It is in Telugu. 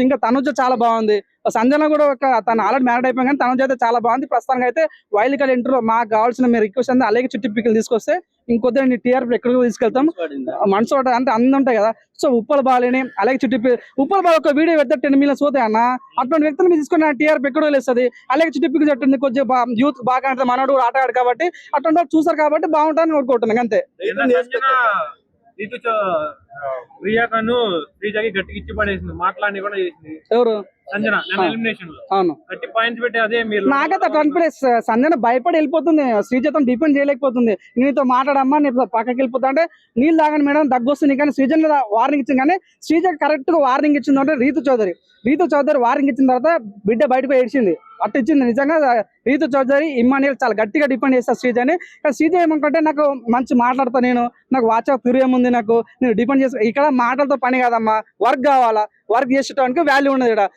ఇంకా తనుజ చాలా బాగుంది. సంజన కూడా తను ఆల్రెడీ మ్యారేడ్ అయిపోయింది కానీ తనుజ అయితే చాలా బాగుంది. ప్రస్తుతానికి అయితే వైల్డ్ ఇంటర్లో మాకు కావాల్సిన మీ రిక్వెస్ట్ అంతా అలాగే చుట్టి పిక్కలు తీసుకొస్తే ఇంకొద్ది నీ టీఆర్పీ ఎక్కడికి తీసుకెళ్తాం. మనసు అంటే అన్ని ఉంటాయి కదా. సో ఉప్పల బాలని అలాగే చుట్టి ఉప్పల బాల ఒక వీడియో పెడితే 10 మిలియన్స్ పోతాయి అన్న. అటువంటి వ్యక్తులు మీరు తీసుకున్న టీఆర్పీ ఎక్కడో లేస్తుంది. అలాగే చుట్టి పిక్కలు చెట్టుంది కొంచెం యూత్ బాగా అంటే మనోడు కూడా ఆటగాడు కాబట్టి అటువంటి వాళ్ళు చూసారు కాబట్టి బాగుంటుందని కోరుకుంటున్నాను అంతే. ప్రియాకను శ్రీజకి గట్టిగా ఇచ్చి పడేసింది, మాట్లాడి కూడా చేసింది ఎవరు సంజన ఎలిమినేషన్ లో. అవును గట్టి పాయింట్స్ పెట్టి అదే మీరు నాకైతే అట్లా అనిపిస్తుంది. సంజన భయపడి వెళ్ళిపోతుంది, శ్రీజతో డిపెండ్ చేయలేకపోతుంది. నీతో మాట్లాడమ్మా నీ పక్కకి వెళ్ళిపోతా అంటే నీళ్ళు తాగండి మేడం దగ్గు వస్తుంది కానీ శ్రీజన్ వార్నింగ్ ఇచ్చింది. కానీ శ్రీజ కరెక్ట్ గా వార్నింగ్ ఇచ్చింది అంటే రీతు చౌదరి వార్నింగ్ ఇచ్చిన తర్వాత బిడ్డ బయటకు ఏడ్చింది. అట్లా ఇచ్చింది నిజంగా. రీతు చౌదరి ఇమ్మానియల్ చాలా గట్టిగా డిపెండ్ చేస్తారు శ్రీజని. కానీ శ్రీజ ఏమనుకుంటే నాకు మంచి మాట్లాడతా, నాకు వాచ్ ఆఫ్ ప్యూరియం ఉంది, నేను డిపెండ్ చేస్తా. ఇక్కడ మాటలతో పని కాదమ్మా, వర్క్ కావాలా, వర్క్ చేసేటానికి వాల్యూ ఉన్నది. ఇక్కడ